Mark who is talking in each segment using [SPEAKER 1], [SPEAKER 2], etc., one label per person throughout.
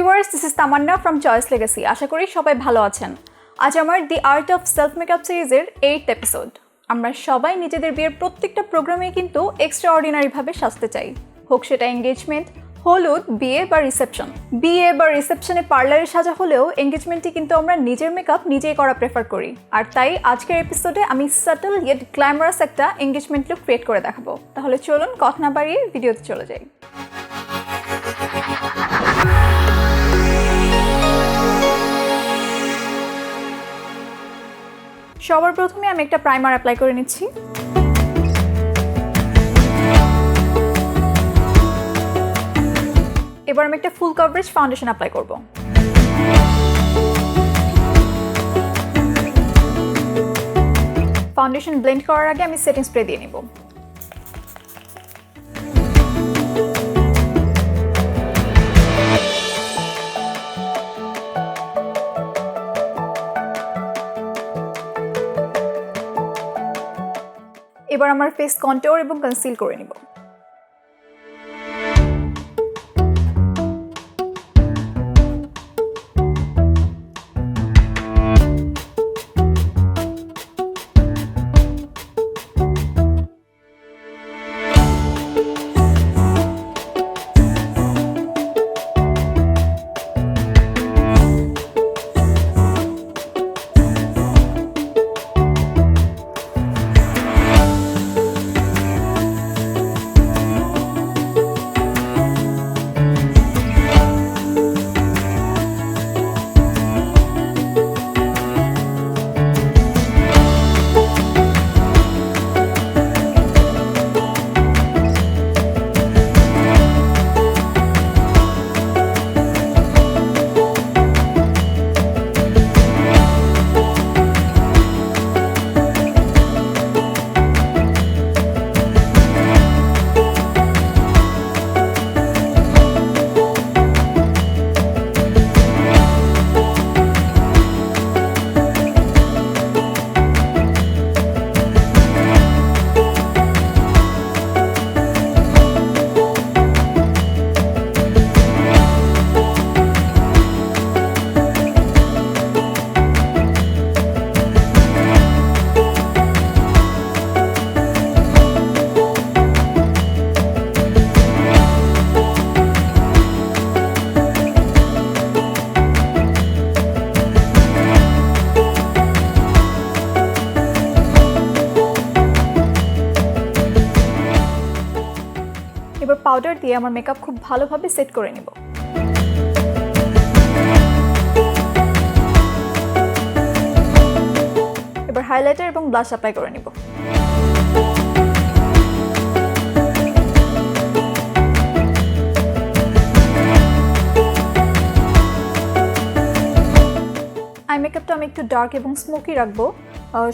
[SPEAKER 1] Viewers, this is Tamanna from Choice Legacy. আশা করি সবাই ভালো আছেন। আজ আমার the art of self makeup সিরিজের 8th এপিসোড। আমরা সবাই নিজেদের বিয়ের প্রত্যেকটা প্রোগ্রামে কিন্তু এক্সট্রাঅর্ডিনারিভাবে সাজতে চাই, হোক সেটা এঙ্গেজমেন্ট, হলুদ, বিয়ে বা রিসেপশনে পার্লারে সাজা হলেও এঙ্গেজমেন্টে কিন্তু আমরা নিজের মেকআপ নিজেই করা প্রেফার করি। আর তাই আজকের এপিসোডে আমি সাটল ইয়েট গ্ল্যামারাস একটা এঙ্গেজমেন্ট লুক ক্রিয়েট করে দেখাবো। তাহলে চলুন কথা না বাড়িয়ে ভিডিওতে চলে যাই। সবার প্রথমে আমি একটা প্রাইমার অ্যাপ্লাই করে নিচ্ছি। এবার আমি একটা ফুল কভারেজ ফাউন্ডেশন অ্যাপ্লাই করব। ফাউন্ডেশন ব্লেন্ড করার আগে আমি সেটিং স্প্রে দিয়ে নিব। এবার আমার ফেস কন্ট্যুর এবং কনসিল করে নিব। এবার পাউডার দিয়ে আমার মেকআপ খুব ভালোভাবে সেট করে নিব। এবার হাইলাইটার এবং ব্লাশ অ্যাপ্লাই করে নিব। আই মেকআপটা আমি একটু ডার্ক এবং স্মোকি রাখবো।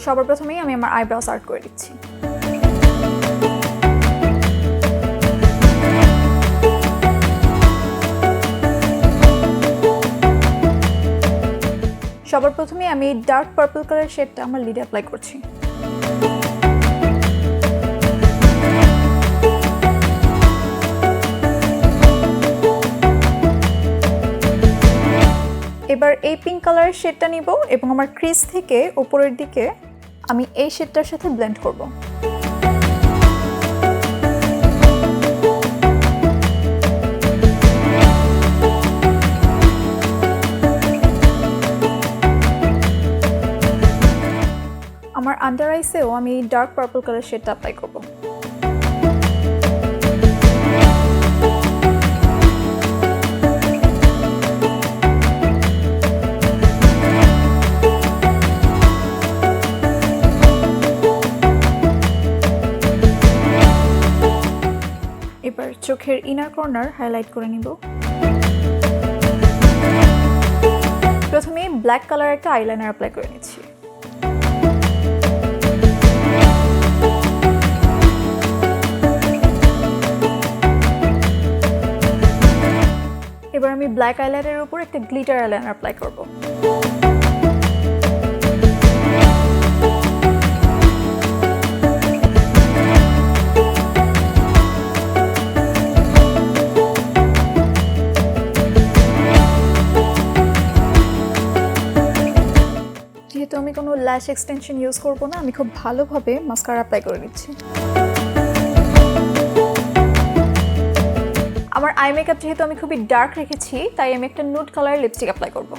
[SPEAKER 1] সবার প্রথমেই আমি আমার আইব্রাউস আর্ট করে দিচ্ছি। সবার প্রথমে আমি ডার্ক পার্পল কালার শেডটা আমার লিডে অ্যাপ্লাই করছি। এবার এই পিঙ্ক কালারের শেডটা নিব এবং আমার ক্রিজ থেকে উপরের দিকে আমি এই শেডটার সাথে ব্লেন্ড করব। আমার আন্ডার আইসেও আমি ডার্ক পার্পল কালার শেডটা অ্যাপ্লাই করব। এবার চোখের ইনার কর্নার হাইলাইট করে নিব। প্রথমে ব্ল্যাক কালার একটা আইলাইনার অ্যাপ্লাই করে নিচ্ছি। এবার আমি ব্ল্যাক আইলাইনারের উপর একটা গ্লিটার আইলাইনার অ্যাপ্লাই করব। যেহেতু আমি কোনো ল্যাশ এক্সটেনশন ইউজ করব না, আমি খুব ভালোভাবে মাস্কারা অ্যাপ্লাই করে নিচ্ছি। আমার আই মেকআপ যেহেতু আমি খুবই ডার্ক রেখেছি, তাই আমি একটা নুড কালারের লিপস্টিক অ্যাপ্লাই করব।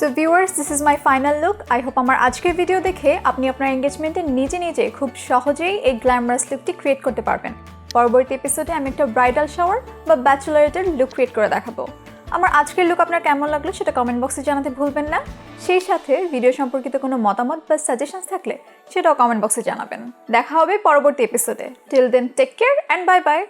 [SPEAKER 1] So viewers, this is my final look. I hope আমার আজকের ভিডিও দেখে আপনি আপনার এঙ্গেজমেন্টে নিজে খুব সহজেই এই গ্ল্যামারাস লুকটি ক্রিয়েট করতে পারবেন। পরবর্তী এপিসোডে আমি একটা ব্রাইডাল শাওয়ার বা ব্যাচেলরেটের লুক ক্রিয়েট করে দেখাবো। আমার আজকের লুক আপনার কেমন লাগলো সেটা কমেন্ট বক্সে জানাতে ভুলবেন না। সেই সাথে ভিডিও সম্পর্কিত কোনো মতামত বা সাজেশনস থাকলে সেটাও কমেন্ট বক্সে জানাবেন। দেখা হবে পরবর্তী এপিসোডে। Till then, take care and bye by.